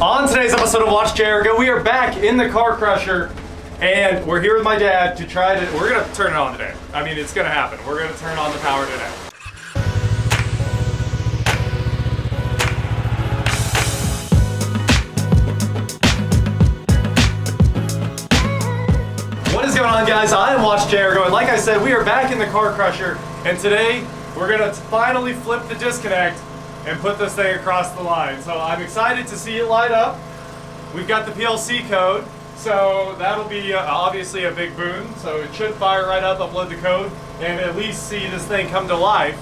On today's episode of Watch Jericho, we are back in the car crusher, and we're here with my dad to try to, we're gonna turn it on today. I mean, it's gonna happen. We're gonna turn on the power today. What is going on, guys? I am Watch Jericho, and like I said, we are back in the car crusher, and today we're gonna finally flip the disconnect and put this thing across the line. So I'm excited to see it light up. We've got the PLC code, so that'll be obviously a big boon. So it should fire right up, upload the code, and at least see this thing come to life.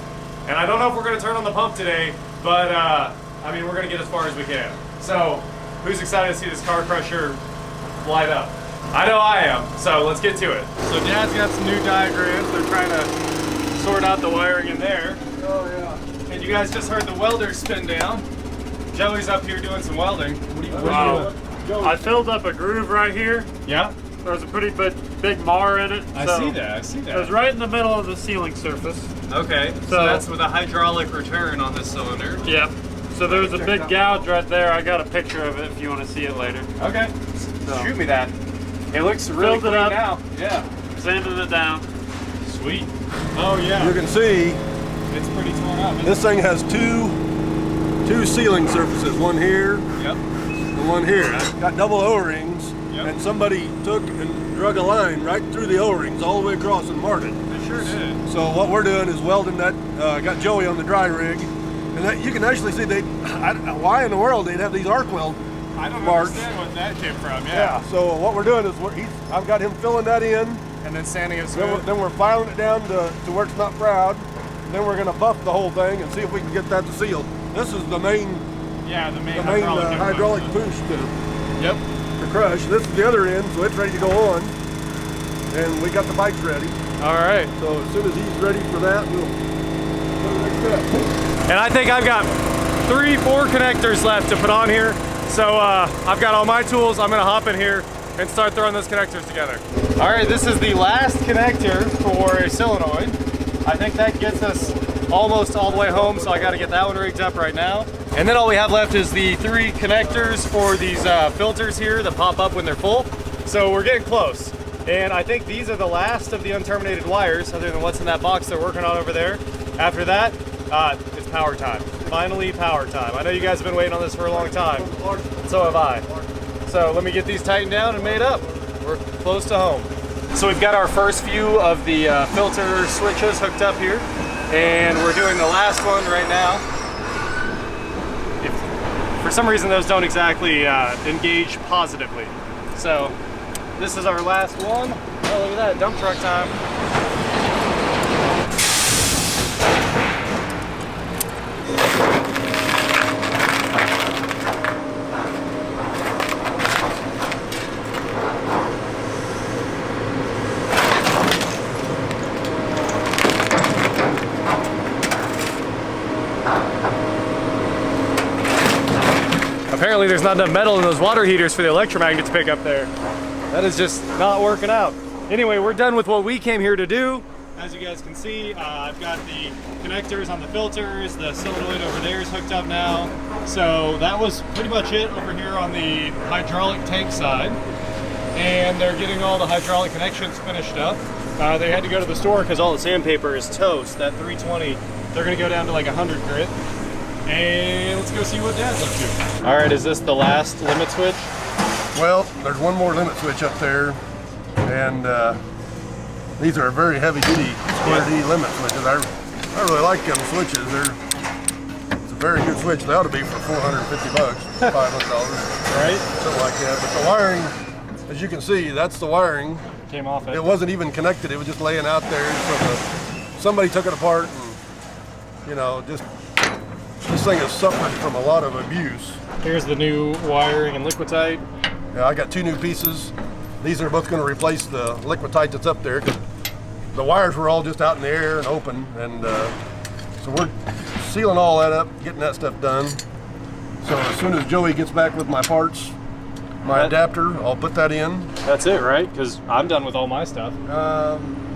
And I don't know if we're gonna turn on the pump today, but I mean, we're gonna get as far as we can. So who's excited to see this car crusher light up? I know I am, so let's get to it. So Dad's got some new diagrams. They're trying to sort out the wiring in there. Oh yeah. And you guys just heard the welder spin down. Joey's up here doing some welding. What are you Wow. I filled up a groove right here. Yeah? There's a pretty big mar in it. I see that. It was right in the middle of the sealing surface. Okay, so that's with a hydraulic return on this cylinder. Yep. So there's a big gouge right there. I got a picture of it if you want to see it later. Okay. So. Shoot me that. It looks really clean now. Yeah. Sanded it down. Sweet. Oh yeah. You can see it's pretty torn up. this thing has two sealing surfaces, one here Yep. and one here. It's got double O-rings, Yep. and somebody took and drug a line right through the O-rings all the way across and marked it. They sure did. So what we're doing is welding that. Got Joey on the dry rig, and that, you can actually see why in the world they'd have these arc weld I don't marks. understand what that came from. Yeah. So what we're doing is I've got him filling that in. And then sanding it Then smooth. then we're filing it down to where it's not proud. Then we're going to buff the whole thing and see if we can get that to seal. This is the main The main hydraulic push Yep. to crush. This is the other end, so it's ready to go on. And we got the bikes ready. All right. So as soon as he's ready for that, we'll go to the next step. And I think I've got 3-4 connectors left to put on here. So I've got all my tools. I'm gonna hop in here and start throwing those connectors together. All right, this is the last connector for a solenoid. I think that gets us almost all the way home, so I gotta get that one rigged up right now. And then all we have left is the 3 connectors for these filters here that pop up when they're full. So we're getting close. And I think these are the last of the unterminated wires, other than what's in that box they're working on over there. After that, it's power time. Finally power time. I know you guys have been waiting on this for a long time. So have I. So let me get these tightened down and made up. We're close to home. So we've got our first few of the filter switches hooked up here, and we're doing the last one right now. If for some reason those don't exactly engage positively. So this is our last one. Oh, look at that, dump truck time. Apparently there's not enough metal in those water heaters for the electromagnet to pick up there. That is just not working out. Anyway, we're done with what we came here to do. As you guys can see, I've got the connectors on the filters, the solenoid over there is hooked up now. So that was pretty much it over here on the hydraulic tank side. And they're getting all the hydraulic connections finished up. They had to go to the store because all the sandpaper is toast. That 320, they're gonna go down to like 100 grit. And let's go see what Dad's up to. All right, is this the last limit switch? Well, there's one more limit switch up there, and these are very heavy-duty square D limit switches. I really like them switches. It's a very good switch. They ought to be for $450, $500, Right? something like that. But the wiring, as you can see, that's the wiring. Came off it. It wasn't even connected. It was just laying out there. So somebody took it apart, and this thing has suffered from a lot of abuse. Here's the new wiring and Liquidite. Yeah, I got 2 new pieces. These are both going to replace the Liquidite that's up there, because the wires were all just out in the air and open, and so we're sealing all that up, getting that stuff done. So as soon as Joey gets back with my parts, my adapter, I'll put that in. That's it, right? Because I'm done with all my stuff.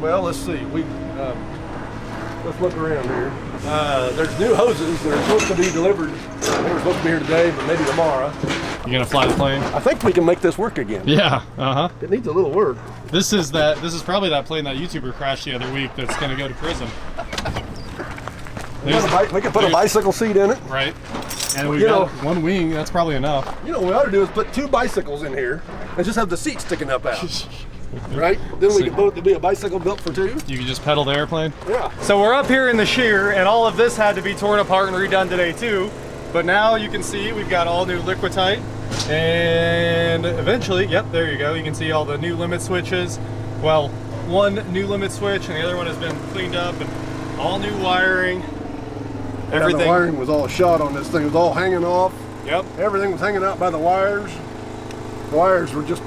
Well, let's see. Let's look around here. There's new hoses that are supposed to be delivered. They were supposed to be here today, but maybe tomorrow. You gonna fly the plane? I think we can make this work again. Yeah, uh-huh. It needs a little work. This is probably that plane that YouTuber crashed the other week that's gonna go to prison. We can put a bicycle seat in it. Right. And we got one wing, that's probably enough. You know what we ought to do is put 2 bicycles in here and just have the seat sticking up out. Right? Then we can both be a bicycle built for 2. You can just pedal the airplane? Yeah. So we're up here in the shear, and all of this had to be torn apart and redone today too. But now you can see we've got all new Liquitite, and eventually, yep, there you go. You can see all the new limit switches. Well, one new limit switch, and the other one has been cleaned up, and all new wiring. Everything. Yeah, the wiring was all shot on this thing. It was all hanging off. Yep. Everything was hanging out by the wires. The wires were just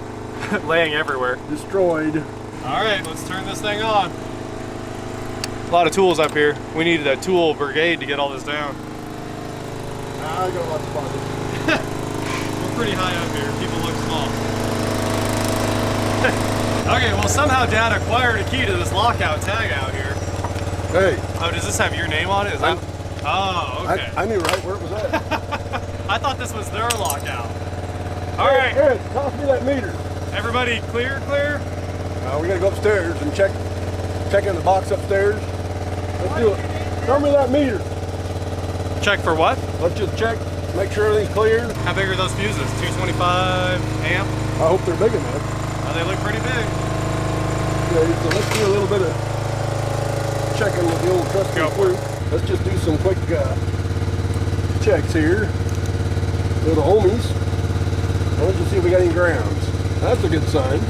laying everywhere. Destroyed. All right, let's turn this thing on. A lot of tools up here. We needed a tool brigade to get all this down. I got a lot of spots. We're pretty high up here. People look small. Okay, well somehow Dad acquired a key to this lockout tag out here. Hey. Oh, does this have your name on it? Is that? Oh, okay. I knew right where it was at. I thought this was their lockout. All Hey, right. Ed, toss me that meter. Everybody clear? We gotta go upstairs and check in the box upstairs. Let's do it. Throw me that meter. Check for what? Let's just check, make sure everything's clear. How big are those fuses? 225 amp? I hope they're big enough. Oh, they look pretty big. Okay, so let's do a little bit of checking with the old trusty fluke. Let's just do some quick checks here. Go to ohmies. Let's just see if we got any grounds. That's a good sign.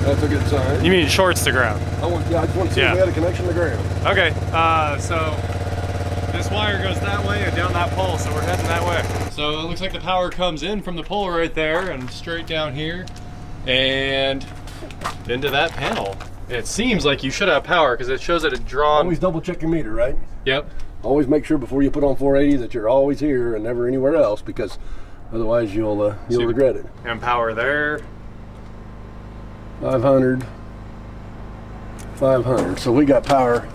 That's a good sign. You mean shorts to ground? I just want to see if we had a connection to ground. Okay, so this wire goes that way and down that pole, so we're heading that way. So it looks like the power comes in from the pole right there and straight down here and into that panel. It seems like you should have power because it shows that it's drawn. Always double check your meter, right? Yep. Always make sure before you put on 480 that you're always here and never anywhere else, because otherwise you'll regret it. And power there. 500. 500. So we got power.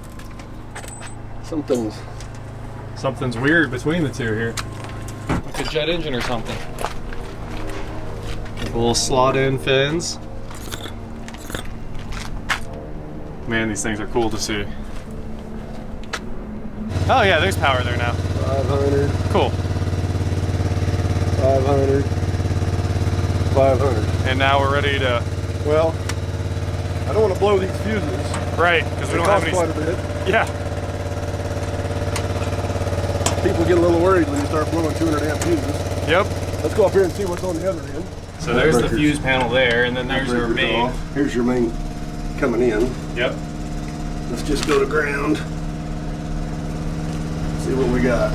Something's weird between the two here. Like a jet engine or something. With little slot-in fins. Man, these things are cool to see. Oh yeah, there's power there now. 500. Cool. 500. 500. And now we're ready to... Well, I don't want to blow these fuses. Right, because we don't have any... quite a bit. Yeah. People get a little worried when you start blowing 200 amp fuses. Yep. Let's go up here and see what's on the other end. So there's the fuse panel there, and then there's our main. Here's your main coming in. Yep. Let's just go to ground. See what we got.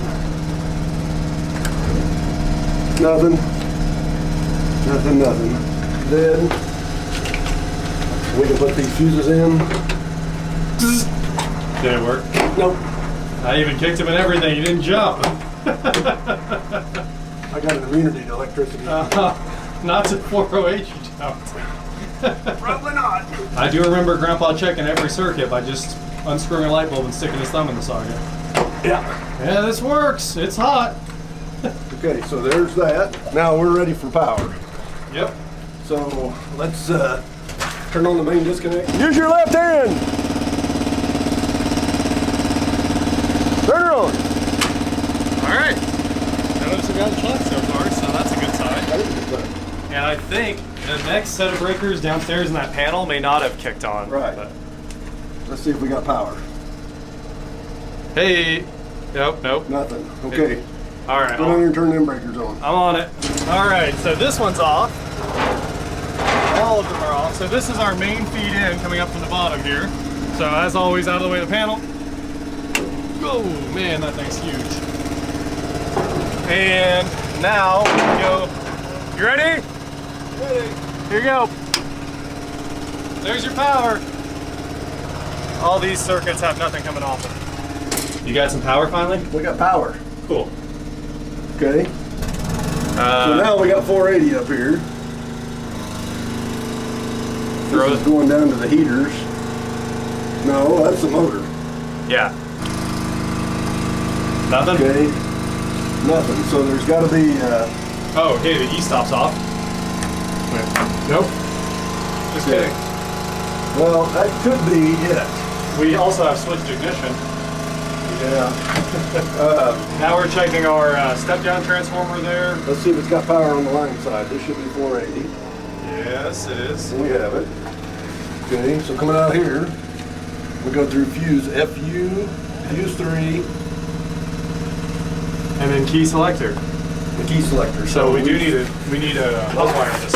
Nothing. Nothing. Dead. We can put these fuses in. Did it work? Nope. I even kicked him and everything. He didn't jump. I got an immunity to electricity. Not to 408 you jumped. Probably not. I do remember Grandpa checking every circuit by just unscrewing a light bulb and sticking his thumb in the socket. Yeah. Yeah, this works. It's hot. Okay, so there's that. Now we're ready for power. Yep. So let's turn on the main disconnect. Use your left hand. Turn her on. All right. Notice we got a shot so far, so that's a good sign. That is a good sign. And I think the next set of breakers downstairs in that panel may not have kicked on. Right. But... Let's see if we got power. Hey. Nope. Nothing. Okay. All right. Go down here and turn them breakers on. I'm on it. All right, so this one's off. All of them are off. So this is our main feed in coming up from the bottom here. So as always, out of the way of the panel. Oh man, that thing's huge. And now we go. You ready? Ready. Here you go. There's your power. All these circuits have nothing coming off them. You got some power finally? We got power. Cool. Okay. So now we got 480 up here. This is going down to the heaters. No, that's the motor. Yeah. Nothing? Okay. Nothing. So there's got to be Oh, okay, the e-stop's off. Wait, nope. Just kidding. Well, that could be it. We also have switched ignition. Yeah. Now we're checking our step-down transformer there. Let's see if it's got power on the line side. This should be 480. Yes, it is. We have it. Okay, so coming out here, we go through fuse FU, fuse 3, And then key selector. the key selector. So we need a hot wire this.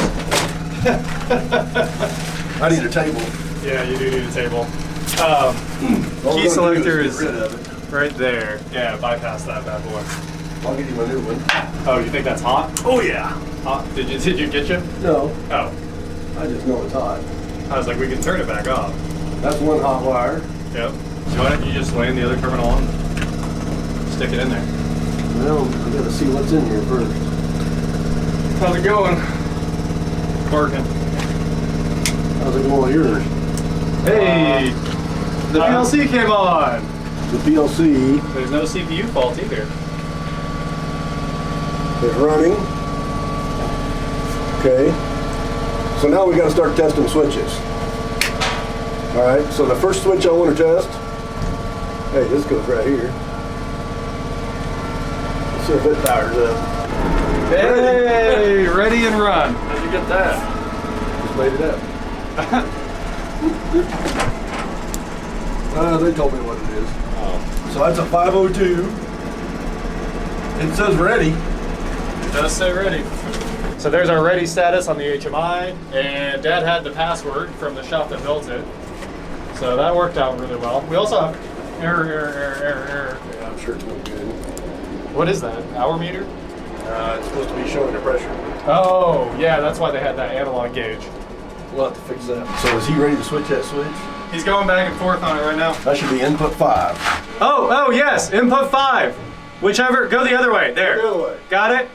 I need a table. Yeah, you do need a table. All Key we're gonna selector do is get rid of it. right there. Yeah, bypass that bad boy. I'll get you a new one. Oh, you think that's hot? Oh yeah. Hot? Did you get you? No, Oh, I just know it's hot. I was like, we can turn it back off. That's one hot wire. Yep. So why don't you just land the other terminal on? Stick it in there. Well, I gotta see what's in here first. How's it going? Working. How's it going with yours? Hey, the PLC came on. The PLC There's no CPU fault either. is running. Okay. So now we gotta start testing switches. All right, so the first switch I wanna test, hey, this goes right here. Let's see if it powers up. Hey, ready and run. How'd you get that? Just made it up. They told me what it is. Oh. So that's a 502. It says ready. It does say ready. So there's our ready status on the HMI, and Dad had the password from the shop that built it. So that worked out really well. We also have error. Yeah, I'm sure it's no good. What is that? Hour meter? It's supposed to be showing the pressure. Oh, yeah, that's why they had that analog gauge. We'll have to fix that. So is he ready to switch that switch? He's going back and forth on it right now. That should be input 5. Oh, yes, input 5. Whichever, go the other way. There. The other way. Got it?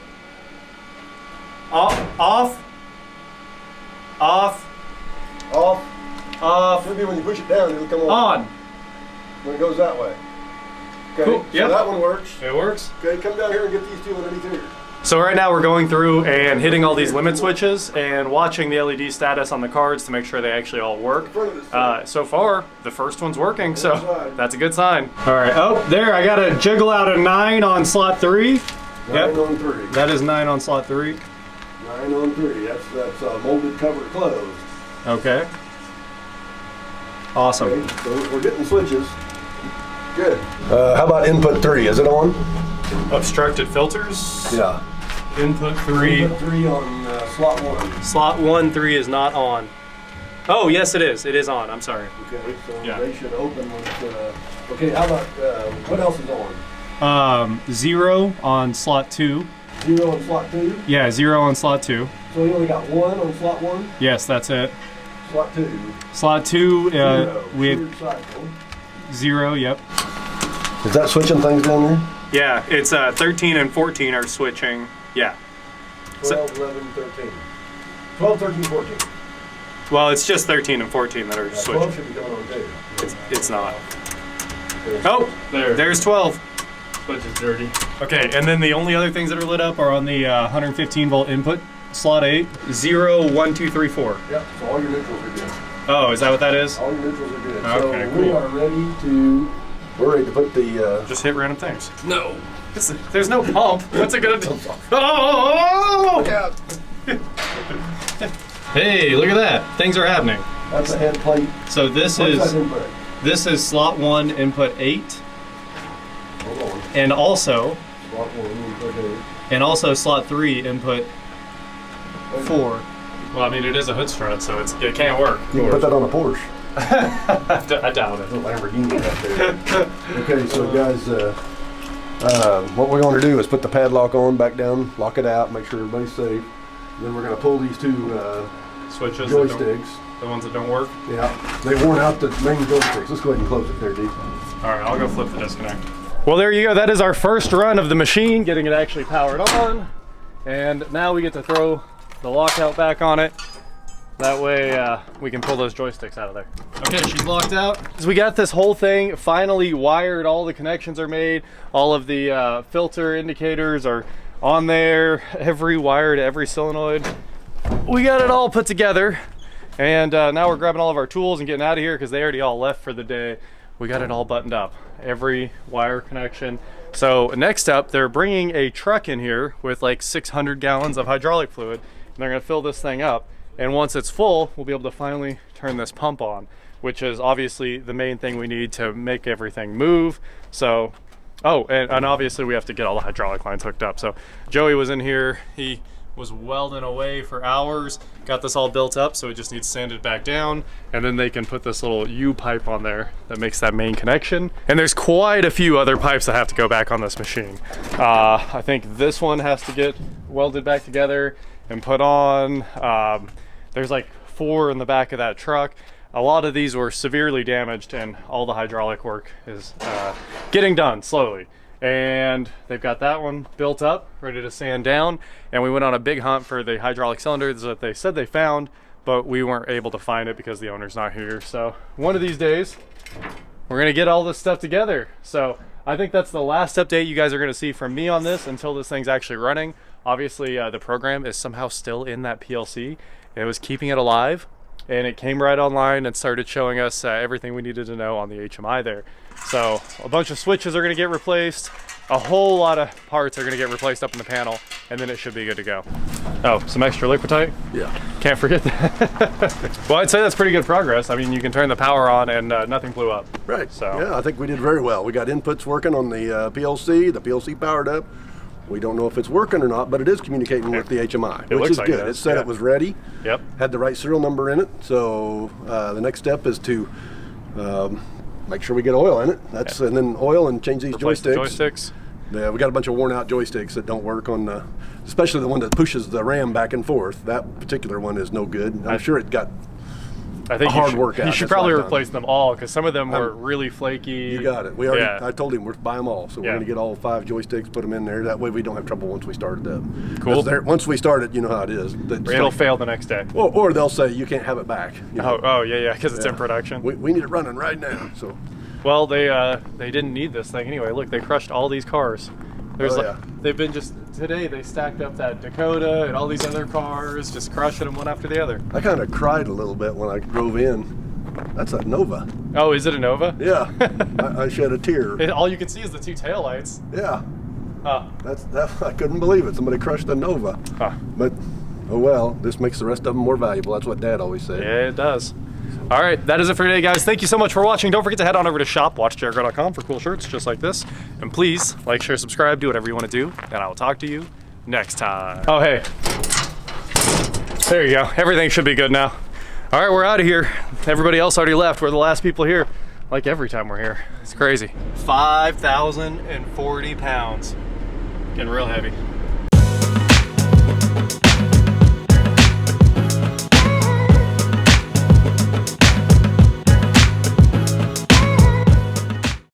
Off. Off. Off. Maybe when you push it down, it'll come On. when it goes that way. Okay, Cool, so yep. that one works. It works. Okay, come down here and get these two underneath here. So right now we're going through and hitting all these limit switches and watching the LED status on the cards to make sure they actually all work. So far, the first one's working, so that's a good sign. All right, oh, there, I got to jiggle out a 9 on slot 3. 9 on 3. That is 9 on slot 3. 9 on 3. That's molded cover closed. Okay. Awesome. Okay, so we're getting switches. Good. How about input 3? Is it on? Obstructed filters. Yeah. Input 3. Input 3 on slot 1. Slot 1, 3 is not on. Oh, yes, it is. It is on. I'm sorry. Okay, so Yeah. they should open when it's, okay, how about, what else is on? 0 on slot 2. 0 on slot 2? Yeah, 0 on slot 2. So we only got 1 on slot 1? Yes, that's it. Slot 2? Slot 2, 0. we have Short cycle. 0, yep. Is that switching things down there? Yeah, it's 13 and 14 are switching. Yeah. 12, 11, 13. 12, 13, 14. Well, it's just 13 and 14 that are Yeah, switching. 12 should be coming on too. It's not. Oh, there's 12. Switch is dirty. Okay, and then the only other things that are lit up are on the 115 volt input, slot 8, 0, 1, 2, 3, 4. Yep, so all your neutrals are good. Oh, is that what that is? All your neutrals are good. Okay, so cool. we're ready to put the, Just hit random things. No. There's no pump. What's it gonna do? Oh! look out. Hey, look at that. Things are happening. That's a head plate. So this What's that is input? slot 1 input 8, Hold on. and also Slot 1 input 8. slot 3 input 4. Well, I mean it is a hood strut, so it can't work. You can put that on a Porsche. I doubt it. A Lamborghini out there. Okay, so guys, what we're going to do is put the padlock on, back down, lock it out, make sure everybody's safe. Then we're going to pull these two Switches. joysticks. The ones that don't work. Yeah, they worn out the main joysticks. Let's go ahead and close it there, D. All right, I'll go flip the disconnect. Well, there you go. That is our first run of the machine, getting it actually powered on. And now we get to throw the lockout back on it. That way we can pull those joysticks out of there. Okay, she's locked out. So we got this whole thing finally wired. All the connections are made. All of the filter indicators are on there, every wire to every solenoid. We got it all put together, and now we're grabbing all of our tools and getting out of here because they already all left for the day. We got it all buttoned up, every wire connection. So next up, they're bringing a truck in here with like 600 gallons of hydraulic fluid, and they're gonna fill this thing up. And once it's full, we'll be able to finally turn this pump on, which is obviously the main thing we need to make everything move. So, oh, and obviously we have to get all the hydraulic lines hooked up. So Joey was in here, he was welding away for hours, got this all built up, so it just needs sanded back down, and then they can put this little U-pipe on there that makes that main connection. And there's quite a few other pipes that have to go back on this machine. I think this one has to get welded back together and put on. There's like 4 in the back of that truck. A lot of these were severely damaged, and all the hydraulic work is getting done slowly. And they've got that one built up, ready to sand down. And we went on a big hunt for the hydraulic cylinders that they said they found, but we weren't able to find it because the owner's not here. So one of these days, we're gonna get all this stuff together. So I think that's the last update you guys are gonna see from me on this until this thing's actually running. Obviously, the program is somehow still in that PLC. It was keeping it alive, and it came right online and started showing us everything we needed to know on the HMI there. So a bunch of switches are gonna get replaced, a whole lot of parts are gonna get replaced up in the panel, and then it should be good to go. Oh, some extra Liquitite? Yeah. Can't forget that. Well, I'd say that's pretty good progress. I mean, you can turn the power on and nothing blew up. Right, So yeah, I think we did very well. We got inputs working on the PLC powered up. We don't know if it's working or not, but it is communicating with the HMI, which is like good. It said it was ready. Yep. Had the right serial number in it. So the next step is to make sure we get oil in it. And then oil and change these replace the joysticks. joysticks. Yeah, we got a bunch of worn out joysticks that don't work on the, especially the one that pushes the RAM back and forth. That particular one is no good. I'm sure it got I think hard workout. You should That's probably what I've replace them all because some of them were really flaky. You got it. We already. Yeah. I told him we're buy them all, so we're Yeah. going to get all 5 joysticks, put them in there. That way we don't have trouble once we start it up. Cool. Once we start it, you know how it is. It'll fail the next day. Or they'll say you can't have it back. You know? Oh yeah, because it's in production. We need it running right now. So. Well, they didn't need this thing anyway. Look, they crushed all these cars. There's they've been just today. They stacked up that Dakota and all these other cars, just crushing them one after the other. I kind of cried a little bit when I drove in. That's a Nova. Oh, is it a Nova? Yeah, I shed a tear. All you can see is the 2 taillights. Yeah, Huh. I couldn't believe it. Somebody crushed a Nova. Huh. But oh well, this makes the rest of them more valuable. That's what Dad always said. Yeah, it does. All right, that is it for today, guys. Thank you so much for watching. Don't forget to head on over to shop.watchjrgo.com for cool shirts just like this. And please like, share, subscribe, do whatever you want to do. And I will talk to you next time. Oh, hey. There you go. Everything should be good now. All right, we're out of here. Everybody else already left. We're the last people here. Like every time we're here. It's crazy. 5,040 pounds. Getting real heavy.